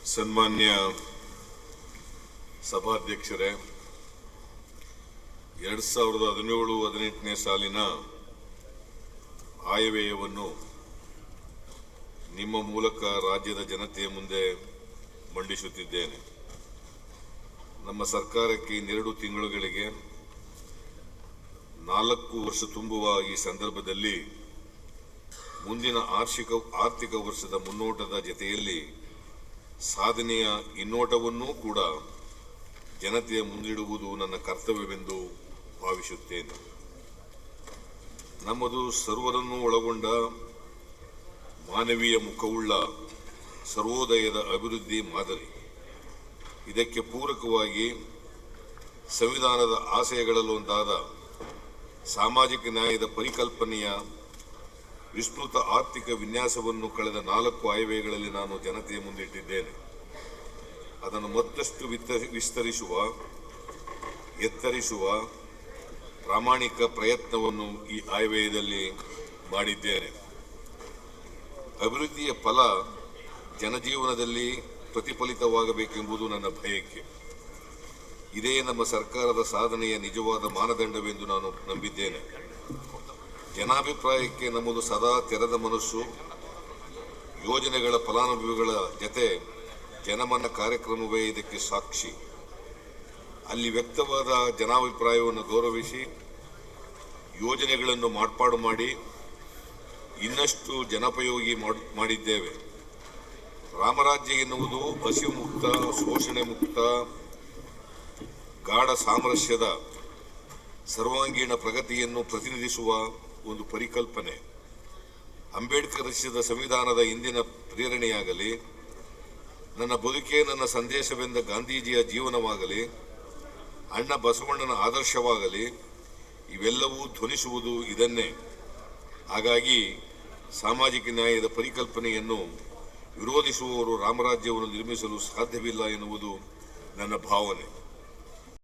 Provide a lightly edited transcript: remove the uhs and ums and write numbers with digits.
ಸನ್ಮಾನ್ಯ ಸಭಾಧ್ಯಕ್ಷರೇ, 2017-18ನೇ ಸಾಲಿನ ಆಯವ್ಯಯವನ್ನು ನಿಮ್ಮ ಮೂಲಕ ರಾಜ್ಯದ ಜನತೆಯ ಮುಂದೆ ಮಂಡಿಸುತ್ತಿದ್ದೇನೆ. ನಮ್ಮ ಸರ್ಕಾರಕ್ಕೆ ಇನ್ನೆರಡು ತಿಂಗಳುಗಳಿಗೆ 4 ವರ್ಷ ತುಂಬುವ ಈ ಸಂದರ್ಭದಲ್ಲಿ ಮುಂದಿನ ಆರ್ಥಿಕ ವರ್ಷದ ಮುನ್ನೋಟದ ಜತೆಯಲ್ಲಿ ಸಾಧನೆಯ ಇನ್ನೋಟವನ್ನೂ ಕೂಡ ಜನತೆಯ ಮುಂದಿಡುವುದು ನನ್ನ ಕರ್ತವ್ಯವೆಂದು ಭಾವಿಸುತ್ತೇನೆ. ನಮ್ಮದು ಸರ್ವರನ್ನೂ ಒಳಗೊಂಡ ಮಾನವೀಯ ಮುಖವುಳ್ಳ ಸರ್ವೋದಯದ ಅಭಿವೃದ್ಧಿ ಮಾದರಿ. ಇದಕ್ಕೆ ಪೂರಕವಾಗಿ ಸಂವಿಧಾನದ ಆಶಯಗಳಲ್ಲೊಂದಾದ ಸಾಮಾಜಿಕ ನ್ಯಾಯದ ಪರಿಕಲ್ಪನೆಯ ವಿಸ್ತೃತ ಆರ್ಥಿಕ ವಿನ್ಯಾಸವನ್ನು ಕಳೆದ 4 ಆಯವ್ಯಯಗಳಲ್ಲಿ ನಾನು ಜನತೆಯ ಮುಂದಿಟ್ಟಿದ್ದೇನೆ. ಅದನ್ನು ಮತ್ತಷ್ಟು ವಿಸ್ತರಿಸುವ, ಎತ್ತರಿಸುವ ಪ್ರಾಮಾಣಿಕ ಪ್ರಯತ್ನವನ್ನು ಈ ಆಯವ್ಯಯದಲ್ಲಿ ಮಾಡಿದ್ದೇನೆ. ಅಭಿವೃದ್ಧಿಯ ಫಲ ಜನಜೀವನದಲ್ಲಿ ಪ್ರತಿಫಲಿತವಾಗಬೇಕೆಂಬುದು ನನ್ನ ಬಯಕೆ. ಇದೇ ನಮ್ಮ ಸರ್ಕಾರದ ಸಾಧನೆಯ ನಿಜವಾದ ಮಾನದಂಡವೆಂದು ನಾನು ನಂಬಿದ್ದೇನೆ. ಜನಾಭಿಪ್ರಾಯಕ್ಕೆ ನಮ್ಮದು ಸದಾ ತೆರೆದ ಮನಸ್ಸು. ಯೋಜನೆಗಳ ಫಲಾನುಭವಿಗಳ ಜತೆ ಜನಮನ ಕಾರ್ಯಕ್ರಮವೇ ಇದಕ್ಕೆ ಸಾಕ್ಷಿ. ಅಲ್ಲಿ ವ್ಯಕ್ತವಾದ ಜನಾಭಿಪ್ರಾಯವನ್ನು ಗೌರವಿಸಿ ಯೋಜನೆಗಳನ್ನು ಮಾರ್ಪಾಡು ಮಾಡಿ ಇನ್ನಷ್ಟು ಜನೋಪಯೋಗಿ ಮಾಡಿದ್ದೇವೆ. ರಾಮರಾಜ್ಯ ಎನ್ನುವುದು ಹಸಿವು ಮುಕ್ತ, ಶೋಷಣೆ ಮುಕ್ತ, ಗಾಢ ಸಾಮರಸ್ಯದ ಸರ್ವಾಂಗೀಣ ಪ್ರಗತಿಯನ್ನು ಪ್ರತಿನಿಧಿಸುವ ಒಂದು ಪರಿಕಲ್ಪನೆ. ಅಂಬೇಡ್ಕರ್ ರಚಿಸಿದ ಸಂವಿಧಾನದ ಇಂದಿನ ಪ್ರೇರಣೆಯಾಗಲಿ, ನನ್ನ ಬದುಕೇ ನನ್ನ ಸಂದೇಶವೆಂದ ಗಾಂಧೀಜಿಯ ಜೀವನವಾಗಲಿ, ಅಣ್ಣ ಬಸವಣ್ಣನ ಆದರ್ಶವಾಗಲಿ, ಇವೆಲ್ಲವೂ ಧ್ವನಿಸುವುದು ಇದನ್ನೇ. ಹಾಗಾಗಿ ಸಾಮಾಜಿಕ ನ್ಯಾಯದ ಪರಿಕಲ್ಪನೆಯನ್ನು ವಿರೋಧಿಸುವವರು ರಾಮರಾಜ್ಯವನ್ನು ನಿರ್ಮಿಸಲು ಸಾಧ್ಯವಿಲ್ಲ ಎನ್ನುವುದು ನನ್ನ ಭಾವನೆ.